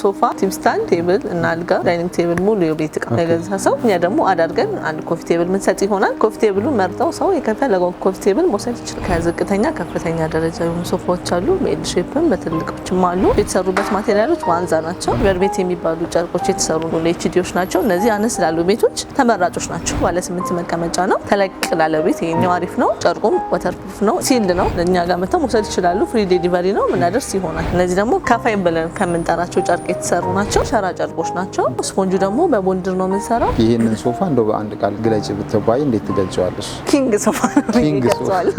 ሶፋ፣ ቲም ስታንድ፣ ቴብል እና አልጋ፣ ዳይኒንግ ቴብል ሙሉ የቤት ዕቃ የገዛ ሰው እኛ ደግሞ አዳርገን አንድ ኮፊ ቴብል ምንሰጥ ይሆናል። ኮፊ ቴብሉን መርጠው ሰው የከፈለገው ኮፊ ቴብል መውሰድ ይችላል። ከዝቅተኛ ከፍተኛ ደረጃ የሆኑ ሶፋዎች አሉ። በኤል ሼፕም በትልቆችም አሉ። የተሰሩበት ማቴሪያሎች ዋንዛ ናቸው። ቨርቤት የሚባሉ ጨርቆች የተሰሩ ለኤችዲዎች ናቸው። እነዚህ አነስ ላሉ ቤቶች ተመራጮች ናቸው። ባለ 8 መቀመጫ ነው። ተለቅ ላለ ቤት ይሄኛው አሪፍ ነው። ጨርቁም ወተርፕሩፍ ነው። ሲልድ ነው። ለኛ ጋር መተው መውሰድ ይችላሉ። ፍሪ ዴሊቨሪ ነው ምናደርስ ይሆናል። እነዚህ ደግሞ ካፋይ ብለን ከምንጠራቸው ጨርቅ የተሰሩ ናቸው። ሸራ ጨርቆች ናቸው። ስፖንጁ ደግሞ በቦንድር ነው የምንሰራው። ይሄንን ሶፋ እንደው በአንድ ቃል ግለጭ ብትባይ እንዴት ትገልጫዋለሽ? ኪንግ ሶፋ ነው ይገልጻል።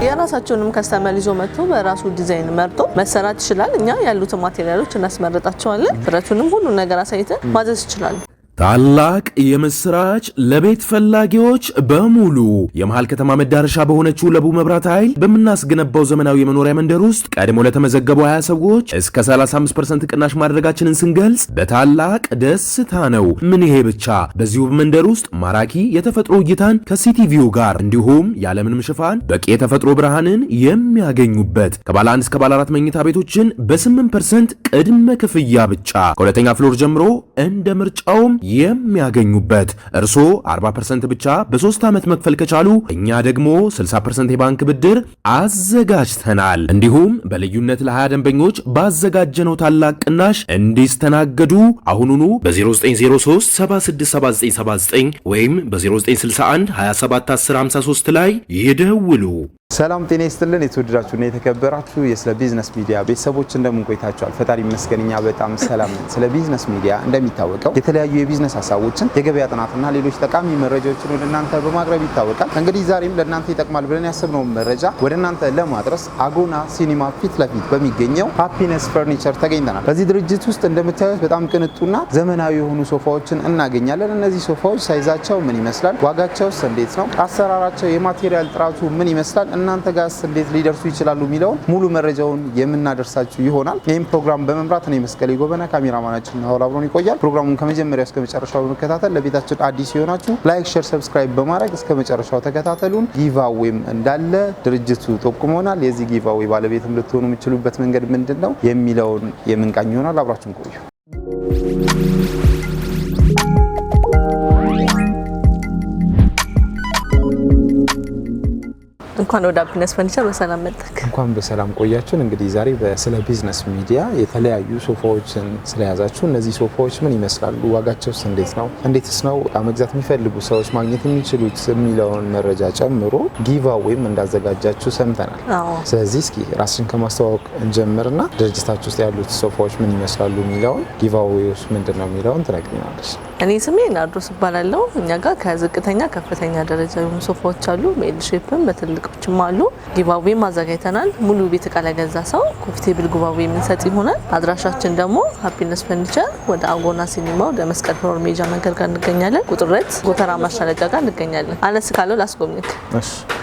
የራሳቸውንም ከስተመር ይዞ መጥቶ በራሱ ዲዛይን መርጦ መሰራት ይችላል። እኛ ያሉት ማቴሪያሎች እናስመርጣቸዋለን። ብረቱንም ሁሉ ነገር አሳይተን ማዘዝ ይችላል። ታላቅ የምስራች ለቤት ፈላጊዎች በሙሉ የመሃል ከተማ መዳረሻ በሆነችው ለቡ መብራት ኃይል በምናስገነባው ዘመናዊ የመኖሪያ መንደር ውስጥ ቀድሞ ለተመዘገቡ 20 ሰዎች እስከ 35% ቅናሽ ማድረጋችንን ስንገልጽ በታላቅ ደስታ ነው። ምን ይሄ ብቻ! በዚሁ መንደር ውስጥ ማራኪ የተፈጥሮ እይታን ከሲቲቪው ጋር እንዲሁም ያለምንም ሽፋን በቂ የተፈጥሮ ብርሃንን የሚያገኙበት ከባለ 1 እስከ ባለ 4 መኝታ ቤቶችን በ8% ቅድመ ክፍያ ብቻ ከሁለተኛ ፍሎር ጀምሮ እንደ ምርጫውም የሚያገኙበት እርስዎ 40% ብቻ በ3 ዓመት መክፈል ከቻሉ እኛ ደግሞ 60% የባንክ ብድር አዘጋጅተናል። እንዲሁም በልዩነት ለ20 ደንበኞች ባዘጋጀነው ታላቅ ቅናሽ እንዲስተናገዱ አሁኑኑ በ0903 767979 ወይም በ0961 271053 ላይ ይደውሉ። ሰላም ጤና ይስጥልን። የተወደዳችሁና የተከበራችሁ የስለ ቢዝነስ ሚዲያ ቤተሰቦች እንደምን ቆይታችኋል? ፈጣሪ ይመስገን እኛ በጣም ሰላም ነን። ስለ ቢዝነስ ሚዲያ እንደሚታወቀው የተለያዩ የቢዝነስ ሀሳቦችን፣ የገበያ ጥናትና ሌሎች ጠቃሚ መረጃዎችን ወደ እናንተ በማቅረብ ይታወቃል። እንግዲህ ዛሬም ለእናንተ ይጠቅማል ብለን ያሰብነውን መረጃ ወደ እናንተ ለማድረስ አጎና ሲኒማ ፊት ለፊት በሚገኘው ሃፒነስ ፈርኒቸር ተገኝተናል። በዚህ ድርጅት ውስጥ እንደምታዩት በጣም ቅንጡና ዘመናዊ የሆኑ ሶፋዎችን እናገኛለን። እነዚህ ሶፋዎች ሳይዛቸው ምን ይመስላል? ዋጋቸውስ እንዴት ነው? አሰራራቸው፣ የማቴሪያል ጥራቱ ምን ይመስላል? እናንተ ጋርስ እንዴት ሊደርሱ ይችላሉ የሚለውን ሙሉ መረጃውን የምናደርሳችሁ ይሆናል። ይህም ፕሮግራም በመምራት እኔ መስቀሌ ጎበና፣ ካሜራማናችን ናውል አብሮን ይቆያል። ፕሮግራሙን ከመጀመሪያ እስከ መጨረሻው በመከታተል ለቤታችን አዲስ የሆናችሁ ላይክ፣ ሼር፣ ሰብስክራይብ በማድረግ እስከ መጨረሻው ተከታተሉን። ጊቫዌም እንዳለ ድርጅቱ ጠቁሞናል። የዚህ ጊቫዌ ባለቤትም ልትሆኑ የምትችሉበት መንገድ ምንድነው የሚለውን የምንቃኝ ይሆናል። አብራችሁን ቆዩ። እንኳን ወደ ሃፒነስ ፈርኒቸር በሰላም መጣክ። እንኳን በሰላም ቆያችሁን። እንግዲህ ዛሬ በስለ ቢዝነስ ሚዲያ የተለያዩ ሶፋዎችን ስለያዛችሁ እነዚህ ሶፋዎች ምን ይመስላሉ፣ ዋጋቸውስ እንዴት ነው፣ እንዴትስ ነው መግዛት የሚፈልጉ ሰዎች ማግኘት የሚችሉት የሚለውን መረጃ ጨምሮ ጊቫዌም እንዳዘጋጃችሁ ሰምተናል። ስለዚህ እስኪ ራስሽን ከማስተዋወቅ እንጀምርና ድርጅታችሁ ውስጥ ያሉት ሶፋዎች ምን ይመስላሉ የሚለውን ጊቫዌውስ ምንድነው የሚለውን ትነግሪናለሽ። እኔ ስሜ ናርዶስ እባላለሁ። እኛ ጋር ከዝቅተኛ ከፍተኛ ደረጃ የሆኑ ሶፋዎች አሉ። በኤል ሼፕም በትልቆችም አሉ። ጊቫዌም አዘጋጅተናል። ሙሉ ቤት ዕቃ ለገዛ ሰው ኮፊ ቴብል ጊቫዌ የምንሰጥ ይሆናል። አድራሻችን ደግሞ ሃፒነስ ፈርኒቸር ወደ አጎና ሲኒማ ወደ መስቀል ፍሎር ሜጃ መንገድ ጋር እንገኛለን። ቁጥረት ጎተራ ማሻለቂያ ጋር እንገኛለን። አነስ ካለው ላስጎብኝክ።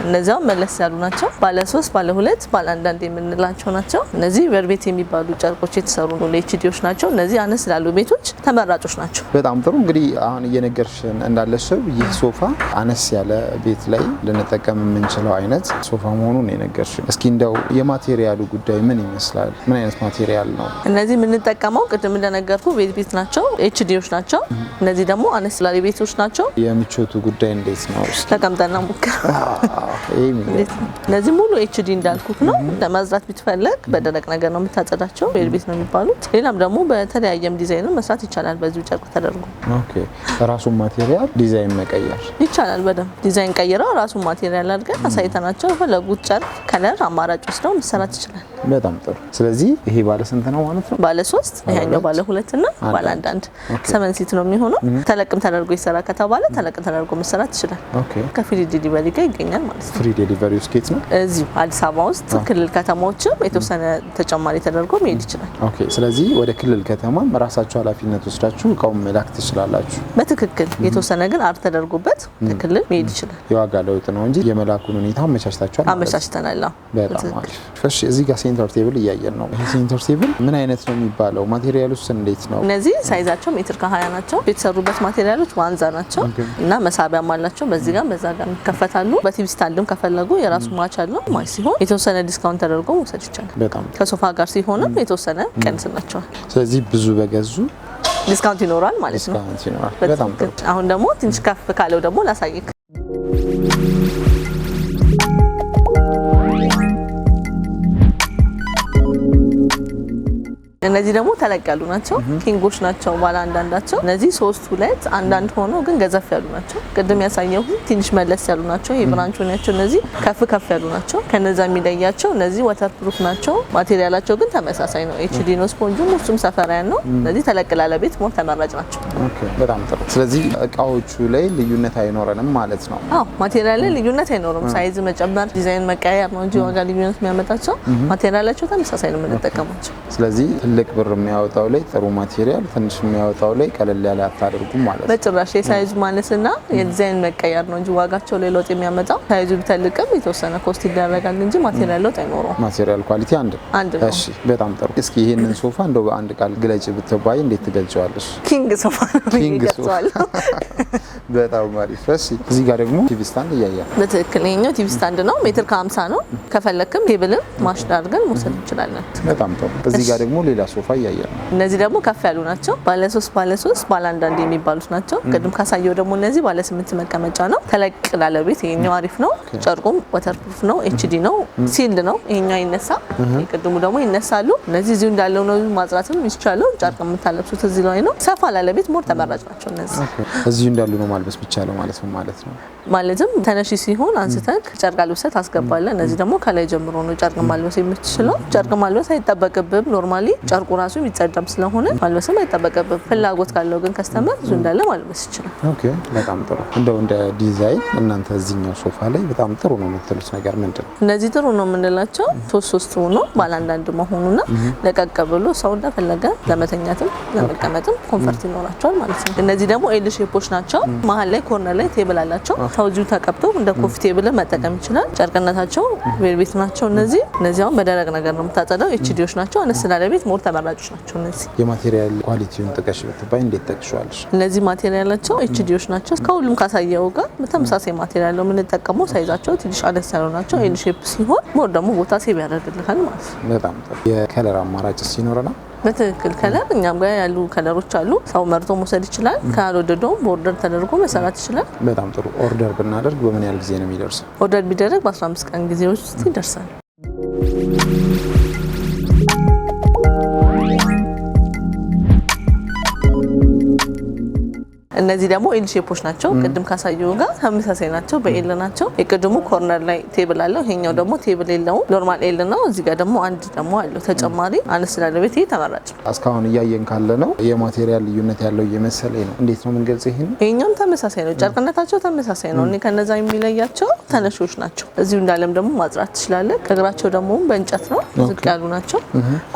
እነዚያው መለስ ያሉ ናቸው። ባለ 3 ባለ 2 ባለ 1 የምንላቸው ናቸው። እነዚህ ቨርቤት የሚባሉ ጨርቆች የተሰሩ ለኤችዲዎች ናቸው። እነዚህ አነስ ላሉ ቤቶች ተመራጮች ናቸው። በጣም ጥሩ። እንግዲህ አሁን እየነገርሽን እንዳለሽው ይህ ሶፋ አነስ ያለ ቤት ላይ ልንጠቀም የምንችለው አይነት ሶፋ መሆኑን የነገርሽን። እስኪ እንደው የማቴሪያሉ ጉዳይ ምን ይመስላል? ምን አይነት ማቴሪያል ነው? እነዚህ የምንጠቀመው ቅድም እንደነገርኩ ቤት ናቸው፣ ኤችዲዎች ናቸው። እነዚህ ደግሞ አነስ ላሉ ቤቶች ናቸው። የምቾቱ ጉዳይ እንዴት ነው? ተቀምጠና ሙከራ። እነዚህ ሙሉ ኤችዲ እንዳልኩት ነው። ለማዝራት ቢትፈልግ በደረቅ ነገር ነው የምታጸዳቸው። ቤት ነው የሚባሉት። ሌላም ደግሞ በተለያየም ዲዛይን መስራት ይቻላል። በዚሁ ጨርቅ ተደርጎ ኦኬ። ራሱን ማቴሪያል ዲዛይን መቀየር ይቻላል። በደንብ ዲዛይን ቀይረው ራሱን ማቴሪያል አድርገን አሳይተናቸው ፈለጉት ጨርቅ ከለር አማራጭ ወስደው መሰራት ይችላል። በጣም ጥሩ። ስለዚህ ይሄ ባለ ስንት ነው ማለት ነው? ባለ 3፣ ይሄኛው ባለ 2 እና ባለ 1 7 ሲት ነው የሚሆነው። ተለቅም ተደርጎ ይሰራ ከተባለ ተለቅም ተደርጎ መሰራት ይችላል። ኦኬ። ከፍሪ ዴሊቨሪ ጋር ይገኛል ማለት ነው። ፍሪ ዴሊቨሪ ስኬት ነው እዚሁ አዲስ አበባ ውስጥ ክልል ከተማዎችም የተወሰነ ተጨማሪ ተደርጎ መሄድ ይችላል። ኦኬ። ስለዚህ ወደ ክልል ከተማም ራሳቸው ኃላፊነት ወስዳችሁ እቃውን መላክ ትችላላችሁ ትችላላችሁ። በትክክል የተወሰነ ግን አር ተደርጎበት በክልል መሄድ ይችላል። የዋጋ ለውጥ ነው እንጂ የመላኩን ሁኔታ አመቻችታችኋል? አመቻችተናል። በጣም አሪፍ። እሺ እዚህ ጋር ሴንተር ቴብል እያየን ነው። ይሄ ሴንተር ቴብል ምን አይነት ነው የሚባለው? ማቴሪያሉስ እንዴት ነው? እነዚህ ሳይዛቸው ሜትር ከ20 ናቸው። የተሰሩበት ማቴሪያሎች ዋንዛ ናቸው እና መሳቢያም አላቸው። በዚህ ጋር በዛ ጋር ይከፈታሉ። በቲቪ ስታንድም ከፈለጉ የራሱ ማች አለው። ማች ሲሆን የተወሰነ ዲስካውንት ተደርጎ መውሰድ ይቻላል። በጣም ከሶፋ ጋር ሲሆንም የተወሰነ ቀንስላቸዋል። ስለዚህ ብዙ በገዙ ዲስካውንት ይኖራል ማለት ነው። ዲስካውንት ይኖራል። በጣም ጥሩ። አሁን ደግሞ ትንሽ ከፍ ካለው ደግሞ ላሳይክ። እነዚህ ደግሞ ተለቅ ያሉ ናቸው። ኪንጎች ናቸው ባለ አንዳንዳቸው። እነዚህ 3-2 አንዳንድ ሆኖ ግን ገዘፍ ያሉ ናቸው። ቅድም ያሳየው ትንሽ መለስ ያሉ ናቸው። የብራንቹ ናቸው። እነዚህ ከፍ ያሉ ናቸው። ከነዛ የሚለያቸው እነዚህ ዋተር ፕሩፍ ናቸው። ማቴሪያላቸው ግን ተመሳሳይ ነው። ኤችዲ ነው ስፖንጁ፣ እሱም ሰፈራያን ነው። እነዚህ ተለቅ ላለ ቤት ሞር ተመራጭ ናቸው። ኦኬ በጣም ጥሩ። ስለዚህ እቃዎቹ ላይ ልዩነት አይኖረንም ማለት ነው? አዎ ማቴሪያል ላይ ልዩነት አይኖርም። ሳይዝ መጨመር፣ ዲዛይን መቀየር ነው እንጂ ዋጋ ልዩነት የሚያመጣቸው ማቴሪያላቸው ተመሳሳይ ነው የምንጠቀማቸው። ስለዚህ ትልቅ ብር የሚያወጣው ላይ ጥሩ ማቴሪያል፣ ትንሽ የሚያወጣው ላይ ቀለል ያለ አታደርጉም ማለት ነው? በጭራሽ። የሳይዝ ማነስና የዲዛይን መቀየር ነው እንጂ ዋጋቸው ላይ ለውጥ የሚያመጣው። ሳይዙ ቢተልቅም የተወሰነ ኮስት ይደረጋል እንጂ ማቴሪያል ለውጥ አይኖረውም። ማቴሪያል ኳሊቲ አንድ ነው። እሺ በጣም ጥሩ። እስኪ ይሄንን ሶፋ እንደው በአንድ ቃል ግለጭ ብትባይ እንዴት ትገልጫዋለሽ? ኪንግ ሶፋ ነው የሚገልጸዋለሁ። በጣም አሪፍ። እሺ እዚህ ጋር ደግሞ ቲቪ ስታንድ እያየን። በትክክል ይሄኛው ቲቪ ስታንድ ነው። ሜትር ከ50 ነው። ከፈለክም ቴብልም ማሽ አድርገን መውሰድ እንችላለን። በጣም ጥሩ። እዚህ ጋር ደግሞ ሌላ ሶፋ እያየን ነው። እነዚህ ደግሞ ከፍ ያሉ ናቸው። ባለ 3 ባለ አንዳንድ የሚባሉት ናቸው። ቅድም ካሳየው ደግሞ እነዚህ ባለ 8 መቀመጫ ነው። ተለቅ ላለ ቤት ይሄኛው አሪፍ ነው። ጨርቁም ዋተር ፕሩፍ ነው። ኤችዲ ነው። ሲልድ ነው። ይሄኛው ይነሳ፣ ቅድሙ ደግሞ ይነሳሉ። እነዚህ እዚሁ እንዳለው ነው ማጽራትም ይቻላል። ጨርቅ የምታለብሱት እዚህ ላይ ነው። ሰፋ ላለ ቤት ሞር ተመራጭ ናቸው እነዚህ። እዚሁ እንዳሉ ነው ማልበስ ብቻለው ማለት ነው። ማለትም ተነሺ ሲሆን አንስተክ ጨርቅ አልብሰት አስገባለን። እነዚህ ደግሞ ከላይ ጀምሮ ነው ጨርቅ ማልበስ የምትችለው። ጨርቅ ማልበስ አይጠበቅብም። ኖርማሊ ጨርቁ ራሱ የሚጸዳም ስለሆነ ማልበስም አይጠበቅብም። ፍላጎት ካለው ግን ከስተመር እዚሁ እንዳለ ማልበስ ይችላል። ኦኬ በጣም ጥሩ። እንደው እንደ ዲዛይን እናንተ እዚህኛው ሶፋ ላይ በጣም ጥሩ ነው የምትሉት ነገር ምንድን ነው? እነዚህ ጥሩ ነው የምንላቸው 3 ሆኖ ባለ አንዳንድ መሆኑና ለቀቅ ብሎ ሰው እንደፈለገ ለመተኛትም ለመቀመጥም ኮንፈርት ይኖራቸዋል ማለት ነው። እነዚህ ደግሞ ኤል ሼፖች ናቸው። መሀል ላይ ኮርነር ላይ ቴብል አላቸው። ሰው እዚሁ ተቀብቶ እንደ ኮፊ ቴብል መጠቀም ይችላል። ጨርቅነታቸው ቬልቬት ናቸው። እነዚህ አሁን በደረቅ ነገር ነው የምታጸዳው። ኤችዲዎች ናቸው። አነስ ላለ ቤት ሞር ተመራጮች ናቸው። እነዚህ የማቴሪያል ኳሊቲውን ጥቀሽ ብትባይ እንዴት ጠቅሻለሽ? እነዚህ ማቴሪያላቸው ኤችዲዎች ናቸው። ከሁሉም ካሳየው ጋር በተመሳሳይ ማቴሪያል ነው የምንጠቀመው። ሳይዛቸው ትንሽ አነስ ያሉ ናቸው። ኤል ሼፕ ሲሆን ሞር ደግሞ ቦታ ሴቭ ያደርግልሃል ማለት ነው። በጣም ጥሩ። የከለር አማራጭ ሲኖረና በትክክል ከለር እኛም ጋር ያሉ ከለሮች አሉ። ሰው መርጦ መውሰድ ይችላል። ካልወደደውም በኦርደር ተደርጎ መሰራት ይችላል። በጣም ጥሩ። ኦርደር ብናደርግ በምን ያህል ጊዜ ነው የሚደርሰው? ኦርደር ቢደረግ በ15 ቀን ጊዜ ውስጥ ይደርሳል። እነዚህ ደግሞ ኤል ሼፖች ናቸው። ቅድም ካሳየው ጋር ተመሳሳይ ናቸው። በኤል ናቸው። የቅድሙ ኮርነር ላይ ቴብል አለው። ይሄኛው ደግሞ ቴብል የለውም። ኖርማል ኤል ነው። እዚህ ጋር ደግሞ አንድ ደግሞ አለው ተጨማሪ አነስ ላለ ቤት ተመራጭ ነው። እስካሁን እያየን ካለ ነው የማቴሪያል ልዩነት ያለው እየመሰለኝ ነው። እንዴት ነው የምንገልጽ? ይሄኛውም ተመሳሳይ ነው። ጨርቅነታቸው ተመሳሳይ ነው። እኔ ከነዛ የሚለያቸው ተነሾች ናቸው። እዚሁ እንዳለም ደግሞ ማጽራት ትችላለህ። እግራቸው ደግሞ በእንጨት ነው። ዝቅ ያሉ ናቸው።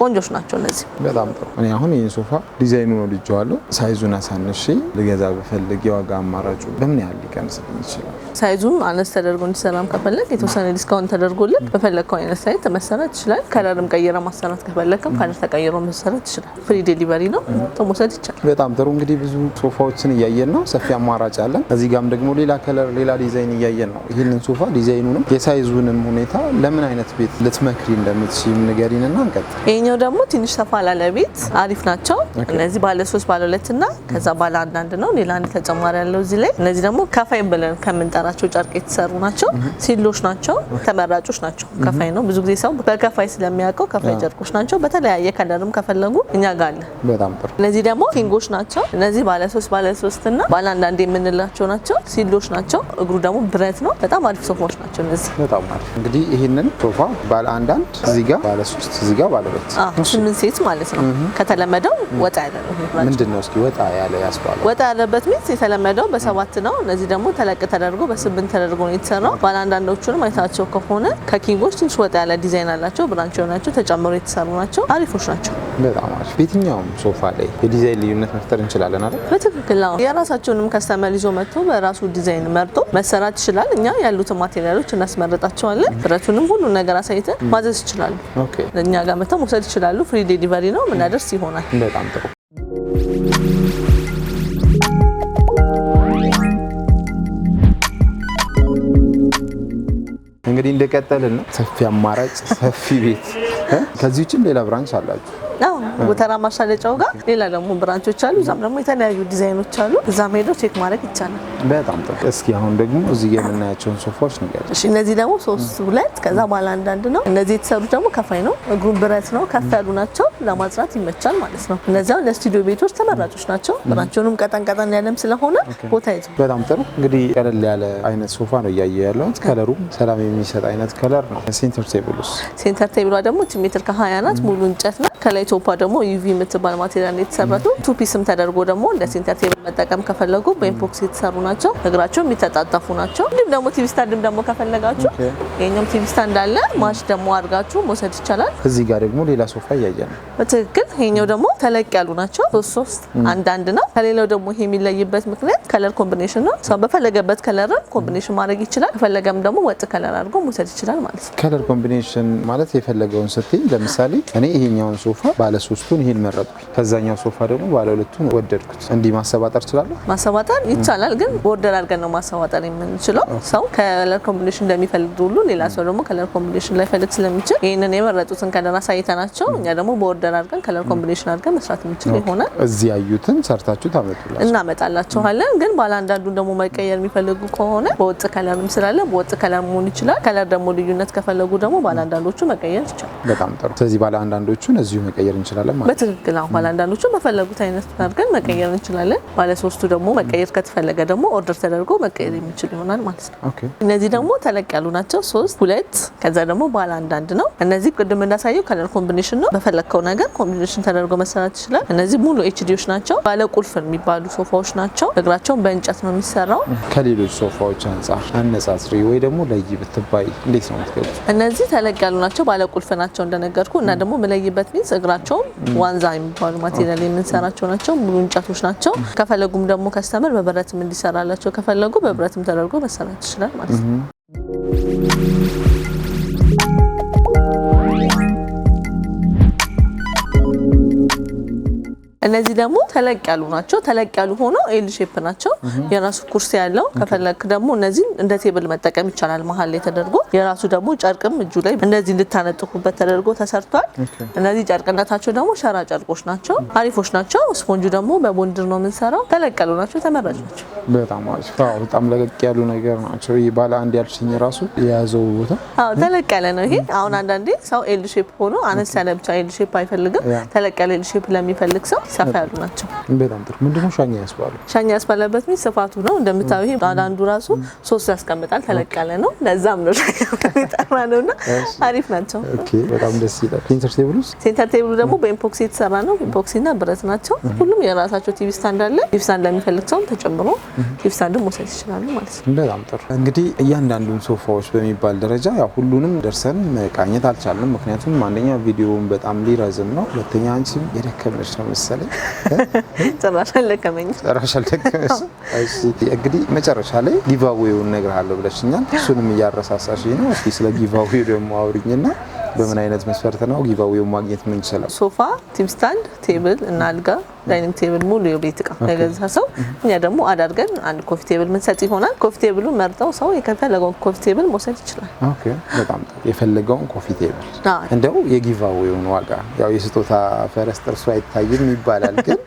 ቆንጆች ናቸው እነዚህ። በጣም ጥሩ። እኔ አሁን ይህን ሶፋ ዲዛይኑ ነው ልጄዋለሁ። ሳይዙን አሳንሼ ልገዛ በፈልግ የዋጋ አማራጩ በምን ያህል ሊቀንስልኝ ይችላል? ሳይዙን አነስ ተደርጎ እንዲሰራም ከፈለግ የተወሰነ ዲስካውንት ተደርጎልህ በፈለግከው አይነት ሳይዝ መሰራት ይችላል። ከለርም ቀይረ ማሰራት ከፈለግም ከለር ተቀይሮ መሰራት ይችላል። ፍሪ ዴሊቨሪ ነው። መውሰድ ይቻላል። በጣም ጥሩ። እንግዲህ ብዙ ሶፋዎችን እያየን ነው። ሰፊ አማራጭ አለን። እዚህ ጋርም ደግሞ ሌላ ከለር፣ ሌላ ዲዛይን እያየን ነው። ይህንን ሶፋ ዲዛይኑንም የሳይዙንም ሁኔታ ለምን አይነት ቤት ልትመክሪ እንደምትችል ንገሪንና እንቀጥል። ይሄኛው ደግሞ ትንሽ ሰፋ ላለ ቤት አሪፍ ናቸው። እነዚህ ባለ 3 ባለ 2 እና ከዛ ባለ አንዳንድ ነው። ሌላ አንድ ተጨማሪ ያለው እዚህ ላይ። እነዚህ ደግሞ ከፋይ ብለን ከምንጠራቸው ጨርቅ የተሰሩ ናቸው። ሲሎች ናቸው። ተመራጮች ናቸው። ከፋይ ነው። ብዙ ጊዜ ሰው በከፋይ ስለሚያውቀው ከፋይ ጨርቆች ናቸው። በተለያየ ከለርም ከፈለጉ እኛ ጋር አለ። በጣም ጥሩ። እነዚህ ደግሞ ኪንጎች ናቸው። እነዚህ ባለ 3 እና ባለ አንዳንድ የምንላቸው ናቸው። ሲሎች ናቸው። እግሩ ደግሞ ብረት ነው። በጣም አሪፍ ሶፋዎች ናቸው እነዚህ። በጣም አሪፍ። እንግዲህ ይሄንን ሶፋ ባለ አንዳንድ እዚህ ጋር ባለ 3 እዚህ ጋር ባለ 2 8 ሴት ማለት ነው። ከተለመደው ወጣ ያለ ነው። ምንድነው እስኪ ወጣ ያለ ያስባሉ? ወጣ ያለበት ሚንስ የተለመደው በ7 ነው። እነዚህ ደግሞ ተለቅ ተደርጎ በ8 ተደርጎ ነው የተሰራው። ባለ አንዳንዶቹንም አይታቸው ከሆነ ከኪንጎች ትንሽ ወጣ ያለ ዲዛይን አላቸው። ብራንች ናቸው ተጨምሮ የተሰሩ ናቸው። አሪፎች ናቸው። በጣም አሪፍ። በየትኛውም ሶፋ ላይ የዲዛይን ልዩነት መፍጠር እንችላለን አይደል? በትክክል ነው። የራሳቸውንም ከስተመር ይዞ መጥቶ በራሱ ዲዛይን መርጦ መሰራት ይችላል። እኛ ያሉትን ማቴሪያሎች እናስመርጣቸዋለን። ብረቱንም ሁሉ ነገር አሳይተን ማዘዝ ይችላሉ። ኦኬ። እኛ ጋር መጥተው መውሰድ ይችላሉ። ፍሪ ዴሊቨሪ ነው ምናደርስ ይሆናል። በጣም ጥሩ። እንግዲህ እንደቀጠልን ነው። ሰፊ አማራጭ፣ ሰፊ ቤት። ከዚህ ውጭም ሌላ ብራንች አላችሁ? አዎ፣ ጎተራ ማሻለጫው ጋር ሌላ ደግሞ ብራንቾች አሉ። እዛም ደግሞ የተለያዩ ዲዛይኖች አሉ። እዛም ሄደው ቼክ ማድረግ ይቻላል። በጣም ጥሩ። እስኪ አሁን ደግሞ እዚህ ጋር የምናያቸውን ሶፋዎች ንገር። እሺ፣ እነዚህ ደግሞ 3 ከዛ ባለ አንዳንድ ነው። እነዚህ የተሰሩት ደግሞ ከፋይ ነው። እግሩን ብረት ነው። ከፍ ያሉ ናቸው። ለማጽራት ይመቻል ማለት ነው። እነዚያው ለስቱዲዮ ቤቶች ተመራጮች ናቸው። ብራንቾንም ቀጠን ያለም ስለሆነ ቦታ ይዙ። በጣም ጥሩ። እንግዲህ ቀለል ያለ አይነት ሶፋ ነው እያየ ያለሁት። ከለሩም ሰላም የሚሰጥ አይነት ከለር ነው። ሴንተር ቴብሉስ? ሴንተር ቴብሏ ደግሞ ሜትር ከ20 ናት። ሙሉ እንጨት ናት። ከላይ ቶፓ ደግሞ ዩቪ የምትባል ማቴሪያል የተሰራቱ ቱ ፒስም ተደርጎ ደግሞ እንደ ሴንተር ቴብል መጠቀም ከፈለጉ በኢምፖክሲ የተሰሩ ናቸው። እግራቸው የሚተጣጠፉ ናቸው። እንዲሁም ደግሞ ቲቪ ስታንድም ደግሞ ከፈለጋችሁ የኛም ቲቪ ስታንድ አለ። ማች ደግሞ አድርጋችሁ መውሰድ ይቻላል። እዚህ ጋር ደግሞ ሌላ ሶፋ እያየን ነው። በትክክል ይሄኛው ደግሞ ተለቅ ያሉ ናቸው። 3 አንዳንድ ነው። ከሌላው ደግሞ ይሄ የሚለይበት ምክንያት ከለር ኮምቢኔሽን ነው። ሰው በፈለገበት ከለር ኮምቢኔሽን ማድረግ ይችላል። ከፈለገም ደግሞ ወጥ ከለር አድርጎ መውሰድ ይችላል ማለት ነው። ከለር ኮምቢኔሽን ማለት የፈለገውን ስትይ፣ ለምሳሌ እኔ ይሄኛውን ሶፋ ባለ 3ቱን ይሄን መረጥኩኝ፣ ከዛኛው ሶፋ ደግሞ ባለ 2ቱን ወደድኩት። እንዲህ ማሰባጠር እችላለሁ? ማሰባጠር ይቻላል፣ ግን ቦርደር አድርገን ነው ማሰባጠር የምንችለው። ሰው ከለር ኮምቢኔሽን እንደሚፈልግ ሁሉ ሌላ ሰው ደግሞ ከለር ኮምቢኔሽን ላይ ፈልግ ስለሚችል ይሄንን የመረጡትን ከለር አሳይተናቸው እኛ ደግሞ ቦርደር አድርገን ከለር ኮምቢኔሽን አድርገን መስራት የምንችል ይሆናል። እዚህ ያዩትን ሰርታችሁ ታመጡላችሁ? እናመጣላችኋለን። ግን ባለ አንዳንዱን ደግሞ መቀየር የሚፈልጉ ከሆነ በወጥ ከለርም ስላለ በወጥ ከለር መሆን ይችላል። ከለር ደግሞ ልዩነት ከፈለጉ ደግሞ ባለ አንዳንዶቹ መቀየር ይችላል። በጣም ጥሩ። ስለዚህ ባለ አንዳንዶቹን እዚሁ መቀየር እንችላለን ማለት ነው። በትክክል አሁን ባለ አንዳንዶቹ በፈለጉት አይነት አድርገን መቀየር እንችላለን። ባለ 3ቱ ደግሞ መቀየር ከተፈለገ ደግሞ ኦርደር ተደርጎ መቀየር የሚችል ይሆናል ማለት ነው። ኦኬ። እነዚህ ደግሞ ተለቅ ያሉ ናቸው። 3 2 ከዛ ደግሞ ባለ አንዳንድ ነው። እነዚህ ቅድም እንዳሳየው ከለር ኮምቢኔሽን ነው። በፈለከው ነገር ኮምቢኔሽን ተደርጎ መሰራት ይችላል። እነዚህ ሙሉ ኤችዲዎች ናቸው። ባለ ቁልፍ የሚባሉ ሶፋዎች ናቸው። እግራቸውን በእንጨት ነው የሚሰራው። ከሌሎች ሶፋዎች አንጻር አነጻጽሪ ወይ ደግሞ ለይ ብትባይ እንዴት ነው የምትገልጹ? እነዚህ ተለቅ ያሉ ናቸው። ባለ ቁልፍ ናቸው እንደነገርኩ እና ደግሞ መለይበት ሚንስ እግራቸውን ዋንዛ የሚባሉ ማቴሪያል የምንሰራቸው ናቸው። ሙሉ እንጨቶች ናቸው። ከፈለጉም ደግሞ ከስተመር በብረትም እንዲሰራላቸው ከፈለጉ በብረትም ተደርጎ መሰራት ይችላል ማለት ነው። እነዚህ ደግሞ ተለቅ ያሉ ናቸው። ተለቅ ያሉ ሆኖ ኤል ሼፕ ናቸው። የራሱ ኩርሲ ያለው ከፈለክ ደግሞ እነዚህ እንደ ቴብል መጠቀም ይቻላል። መሀል ላይ ተደርጎ የራሱ ደግሞ ጨርቅም እጁ ላይ እንደዚህ እንድታነጥፉበት ተደርጎ ተሰርቷል። እነዚህ ጨርቅነታቸው ደግሞ ሸራ ጨርቆች ናቸው። አሪፎች ናቸው። ስፖንጁ ደግሞ በቦንድር ነው የምንሰራው። ተለቅ ያሉ ናቸው። ተመራጭ ናቸው። በጣም አሪፍ። በጣም ለቀቅ ያሉ ነገር ናቸው። ይሄ ባለ አንድ ያልሽኝ ራሱ የያዘው ቦታ ተለቅ ያለ ነው። ይሄ አሁን አንዳንዴ ሰው ኤል ሼፕ ሆኖ አነስ ያለ ብቻ ኤል ሼፕ አይፈልግም። ተለቅ ያለ ኤል ሼፕ ለሚፈልግ ሰው ሰፋ ያሉ ናቸው። በጣም ጥሩ። ምንድነው ሻኛ ያስባሉ? ሻኛ ያስባለበት ምን ስፋቱ ነው እንደምታዩ። ይሄ አንዱ ራሱ 3 ያስቀምጣል። ተለቅ ያለ ነው። ለዛም ነው ሻኛ የሚጠራ ነውና አሪፍ ናቸው። ኦኬ፣ በጣም ደስ ይላል። ሴንተር ቴብሉስ? ሴንተር ቴብሉ ደግሞ በኢምፖክሲ የተሰራ ነው። ኢምፖክሲና ብረት ናቸው። ሁሉም የራሳቸው ቲቪ ስታንድ አለ። ቲቪ ስታንድ ለሚፈልግ ሰው ተጨምሮ ቲቪ ስታንድ መውሰድ ይችላሉ ማለት ነው። በጣም ጥሩ። እንግዲህ እያንዳንዱን ሶፋዎች በሚባል ደረጃ ያው ሁሉንም ደርሰን መቃኘት አልቻልንም። ምክንያቱም አንደኛ ቪዲዮውን በጣም ሊረዝም ነው፣ ሁለተኛ አንቺም የደከመሽ ነው መሰለኝ። ጭራሽ አልደከመኝም። እሺ፣ እንግዲህ መጨረሻ ላይ ጊቫዌውን እነግርሃለሁ ብለሽኛል። እሱንም እያረሳሳሽ ነው። እስኪ ስለ ጊቫዌው ደግሞ አውሪኝና በምን አይነት መስፈርት ነው ጊቫዌውን ማግኘት የምንችለው? ሶፋ፣ ቲቪ ስታንድ፣ ቴብል እና አልጋ፣ ዳይኒንግ ቴብል ሙሉ የቤት እቃ የገዛ ሰው እኛ ደግሞ አዳርገን አንድ ኮፊ ቴብል ምንሰጥ ይሆናል። ኮፊ ቴብሉ መርጠው ሰው የፈለገውን ኮፊ ቴብል መውሰድ ይችላል። ኦኬ፣ በጣም ጥሩ። የፈለገውን ኮፊ ቴብል። እንደው የጊቫዌውን ዋጋ ያው የስጦታ ፈረስ ጥርሱ አይታይም ይባላል፣ ግን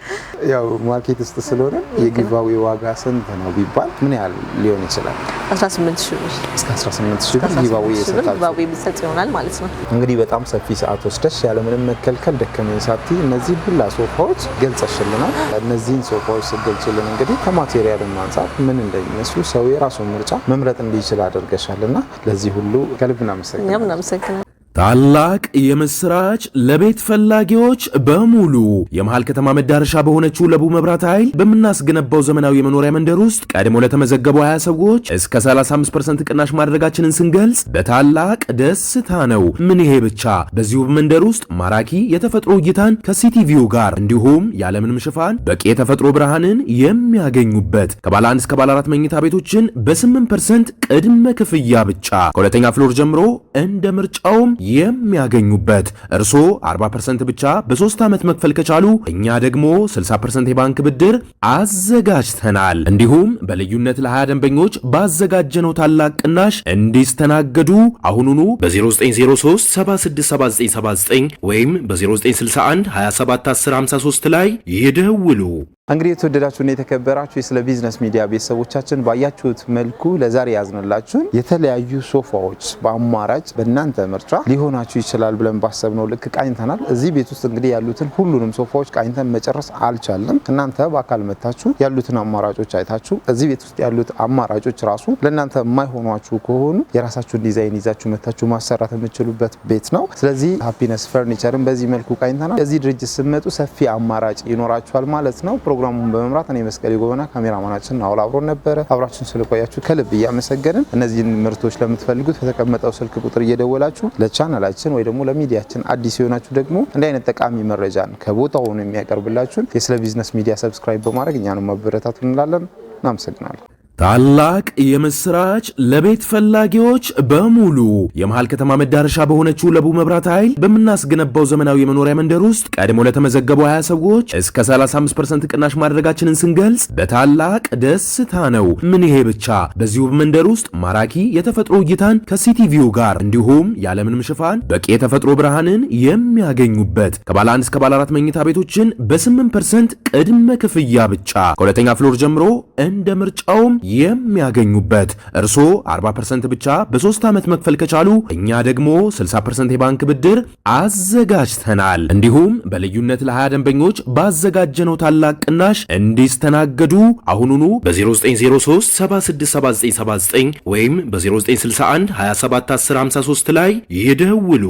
ያው ማርኬት ውስጥ ስለሆነ የጊቫዌው ዋጋ ስንት ነው ቢባል ምን ያህል ሊሆን ይችላል? 18000 ብር። እስከ 18000 ብር ጊቫዌ ይሰጥ ይሆናል ማለት ነው። እንግዲህ በጣም ሰፊ ሰዓት ወስደሽ ያለምንም መከልከል ደከመኝ ሳትይ እነዚህ ሁላ ሶፋዎች ገልጸሽ አድርሰሽልናል። እነዚህን ሶፋዎች ስትገልጪልን እንግዲህ ከማቴሪያል አንፃር ምን እንደሚመስሉ ሰው የራሱን ምርጫ መምረጥ እንዲችል አድርገሻልና ለዚህ ሁሉ ከልብ እናመሰግናለን። ታላቅ የምስራች ለቤት ፈላጊዎች በሙሉ የመሃል ከተማ መዳረሻ በሆነችው ለቡ መብራት ኃይል በምናስገነባው ዘመናዊ የመኖሪያ መንደር ውስጥ ቀድሞ ለተመዘገቡ 20 ሰዎች እስከ 35% ቅናሽ ማድረጋችንን ስንገልጽ በታላቅ ደስታ ነው። ምን ይሄ ብቻ! በዚሁ መንደር ውስጥ ማራኪ የተፈጥሮ እይታን ከሲቲቪው ጋር እንዲሁም ያለምንም ሽፋን በቂ የተፈጥሮ ብርሃንን የሚያገኙበት ከባለ 1 እስከ ባለ 4 መኝታ ቤቶችን በ8% ቅድመ ክፍያ ብቻ ከሁለተኛ ፍሎር ጀምሮ እንደ ምርጫውም የሚያገኙበት እርስዎ 40% ብቻ በ3 ዓመት መክፈል ከቻሉ እኛ ደግሞ 60% የባንክ ብድር አዘጋጅተናል። እንዲሁም በልዩነት ለ20 ደንበኞች ባዘጋጀነው ታላቅ ቅናሽ እንዲስተናገዱ አሁኑኑ በ0903 767979 ወይም በ0961 271053 ላይ ይደውሉ። እንግዲህ የተወደዳችሁና የተከበራችሁ ስለ ቢዝነስ ሚዲያ ቤተሰቦቻችን ባያችሁት መልኩ ለዛሬ ያዝንላችሁን የተለያዩ ሶፋዎች በአማራጭ በእናንተ ምርጫ ሊሆናችሁ ይችላል ብለን ባሰብነው ልክ ቃኝተናል። እዚህ ቤት ውስጥ እንግዲህ ያሉትን ሁሉንም ሶፋዎች ቃኝተን መጨረስ አልቻልንም። እናንተ በአካል መታችሁ ያሉትን አማራጮች አይታችሁ እዚህ ቤት ውስጥ ያሉት አማራጮች ራሱ ለእናንተ የማይሆኗችሁ ከሆኑ የራሳችሁን ዲዛይን ይዛችሁ መታችሁ ማሰራት የምትችሉበት ቤት ነው። ስለዚህ ሃፒነስ ፈርኒቸርን በዚህ መልኩ ቃኝተናል። እዚህ ድርጅት ስትመጡ ሰፊ አማራጭ ይኖራችኋል ማለት ነው። ፕሮግራሙን በመምራት እኔ መስቀሌ ጎበና፣ ካሜራማናችን አውል አብሮን ነበረ። አብራችሁን ስለቆያችሁ ከልብ እያመሰገንን እነዚህን ምርቶች ለምትፈልጉት በተቀመጠው ስልክ ቁጥር እየደወላችሁ ለቻናላችን ወይ ደግሞ ለሚዲያችን አዲስ የሆናችሁ ደግሞ እንዲህ አይነት ጠቃሚ መረጃን ከቦታው ሆኖ የሚያቀርብላችሁን የስለ ቢዝነስ ሚዲያ ሰብስክራይብ በማድረግ እኛንም ማበረታቱ እንላለን። እናመሰግናለን። ታላቅ የምስራች ለቤት ፈላጊዎች በሙሉ የመሃል ከተማ መዳረሻ በሆነችው ለቡ መብራት ኃይል በምናስገነባው ዘመናዊ የመኖሪያ መንደር ውስጥ ቀድሞ ለተመዘገቡ 20 ሰዎች እስከ 35% ቅናሽ ማድረጋችንን ስንገልጽ በታላቅ ደስታ ነው። ምን ይሄ ብቻ! በዚሁ መንደር ውስጥ ማራኪ የተፈጥሮ እይታን ከሲቲቪው ጋር እንዲሁም ያለምንም ሽፋን በቂ የተፈጥሮ ብርሃንን የሚያገኙበት ከባለ 1 እስከ ባለ 4 መኝታ ቤቶችን በ8% ቅድመ ክፍያ ብቻ ከሁለተኛ ፍሎር ጀምሮ እንደ ምርጫውም የሚያገኙበት እርስዎ 40% ብቻ በ3 ዓመት መክፈል ከቻሉ እኛ ደግሞ 60% የባንክ ብድር አዘጋጅተናል። እንዲሁም በልዩነት ለ20 ደንበኞች ባዘጋጀነው ታላቅ ቅናሽ እንዲስተናገዱ አሁኑኑ በ0903 767979 ወይም በ0961 271053 ላይ ይደውሉ።